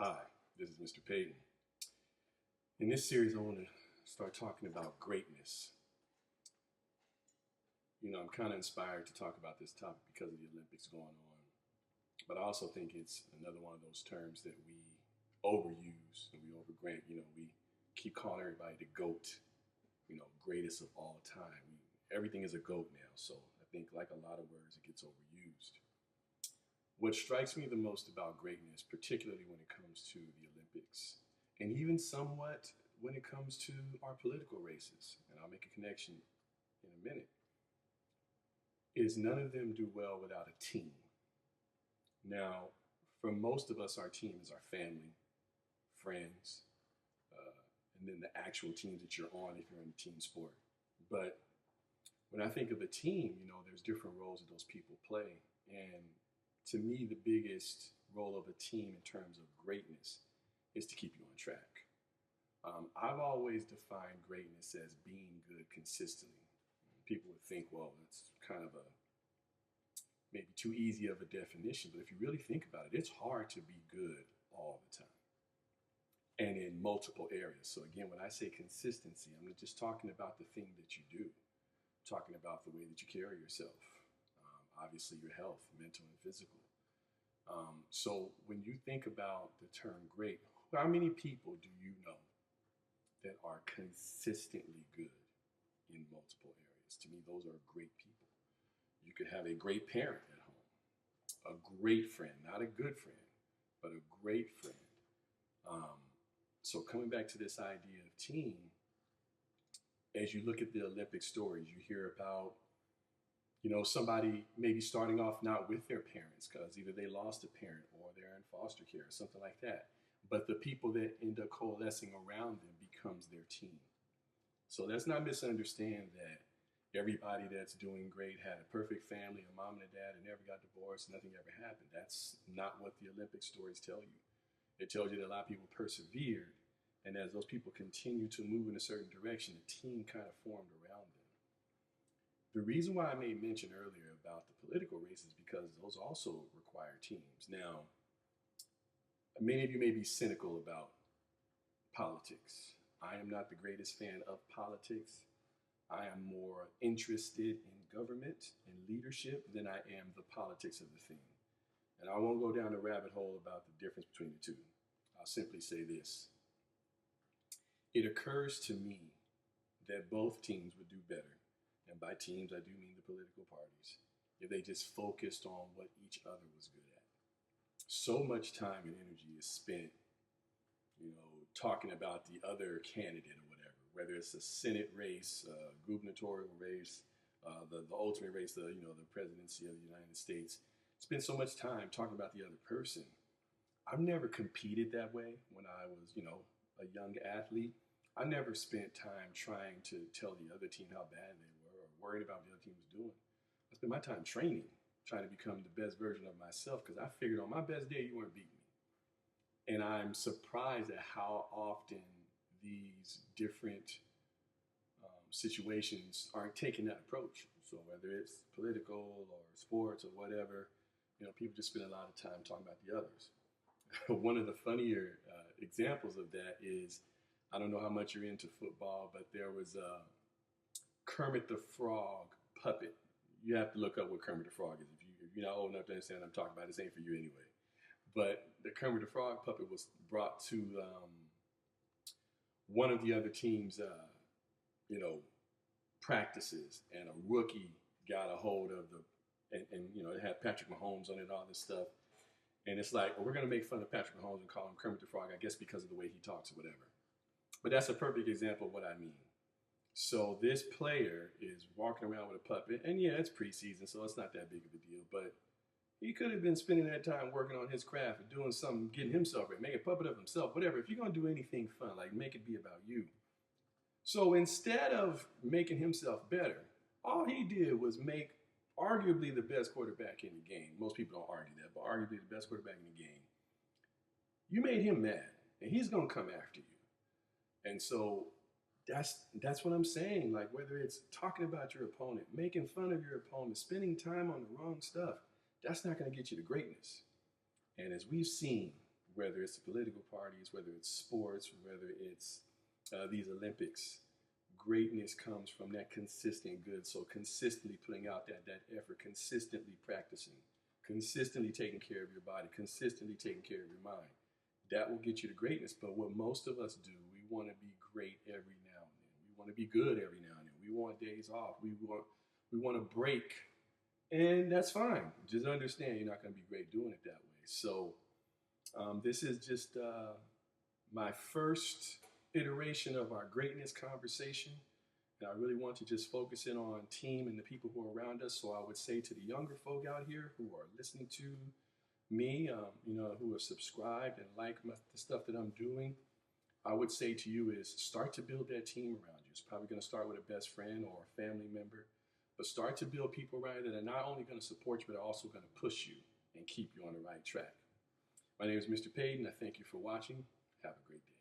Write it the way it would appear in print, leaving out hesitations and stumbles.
Hi, this is Mr. Payton. In this series, I want to start talking about greatness. I'm kind of inspired to talk about this topic because of the Olympics going on, but I also think it's another one of those terms that we overuse and we overgrant. We keep calling everybody the GOAT, greatest of all time. Everything is a GOAT now, so I think, like a lot of words, it gets overused. What strikes me the most about greatness, particularly when it comes to the Olympics, and even somewhat when it comes to our political races, and I'll make a connection in a minute, is none of them do well without a team. Now, for most of us, our team is our family, friends, and then the actual teams that you're on if you're in a team sport. But when I think of a team, there's different roles that those people play. And to me, the biggest role of a team in terms of greatness is to keep you on track. I've always defined greatness as being good consistently. People would think, well, that's kind of a maybe too easy of a definition, but if you really think about it, it's hard to be good all the time and in multiple areas. So again, when I say consistency, I'm not just talking about the thing that you do. I'm talking about the way that you carry yourself, obviously your health, mental and physical. So when you think about the term great, how many people do you know that are consistently good in multiple areas? To me, those are great people. You could have a great parent at home, a great friend, not a good friend, but a great friend. So coming back to this idea of team, as you look at the Olympic stories, you hear about somebody maybe starting off not with their parents because either they lost a parent or they're in foster care or something like that. But the people that end up coalescing around them becomes their team. So let's not misunderstand that everybody that's doing great had a perfect family, a mom and a dad, and never got divorced, nothing ever happened. That's not what the Olympic stories tell you. It tells you that a lot of people persevered, and as those people continue to move in a certain direction, a team kind of formed around them. The reason why I made mention earlier about the political race is because those also require teams. Now, many of you may be cynical about politics. I am not the greatest fan of politics. I am more interested in government and leadership than I am the politics of the thing. And I won't go down the rabbit hole about the difference between the two. I'll simply say this. It occurs to me that both teams would do better, and by teams I do mean the political parties, if they just focused on what each other was good at. So much time and energy is spent, talking about the other candidate or whatever, whether it's a Senate race, gubernatorial race, the ultimate race, the presidency of the United States. Spend so much time talking about the other person. I've never competed that way when I was, a young athlete. I never spent time trying to tell the other team how bad they were or worried about what the other team was doing. I spent my time training, trying to become the best version of myself because I figured on my best day you weren't beating me. And I'm surprised at how often these different situations aren't taking that approach. So whether it's political or sports or whatever, people just spend a lot of time talking about the others. One of the funnier examples of that is, I don't know how much you're into football, but there was a Kermit the Frog puppet. You have to look up what Kermit the Frog is. If you're not old enough to understand what I'm talking about, this ain't for you anyway. But the Kermit the Frog puppet was brought to one of the other team's, practices, and a rookie got a hold of and it had Patrick Mahomes on it and all this stuff. And it's like, well, we're going to make fun of Patrick Mahomes and call him Kermit the Frog, I guess because of the way he talks or whatever. But that's a perfect example of what I mean. So this player is walking around with a puppet, and yeah, it's preseason, so it's not that big of a deal. But he could have been spending that time working on his craft and doing something, getting himself ready, make a puppet of himself, whatever. If you're going to do anything fun, like make it be about you. So instead of making himself better, all he did was make arguably the best quarterback in the game. Most people don't argue that, but arguably the best quarterback in the game. You made him mad, and he's going to come after you. And so that's what I'm saying. Like, whether it's talking about your opponent, making fun of your opponent, spending time on the wrong stuff, that's not going to get you to greatness. And as we've seen whether it's the political parties, whether it's sports, whether it's these Olympics. Greatness comes from that consistent good. So consistently putting out that effort, consistently practicing, consistently taking care of your body, consistently taking care of your mind. That will get you to greatness. But what most of us do, we want to be great every now and then. We want to be good every now and then. We want days off. We want a break. And that's fine. Just understand you're not going to be great doing it that way. So this is just my first iteration of our greatness conversation. And I really want to just focus in on team and the people who are around us. So I would say to the younger folk out here who are listening to me, who have subscribed and like the stuff that I'm doing, I would say to you is start to build that team around you. It's probably going to start with a best friend or a family member, but start to build people around you that are not only going to support you, but are also going to push you and keep you on the right track. My name is Mr. Payton. I thank you for watching. Have a great day.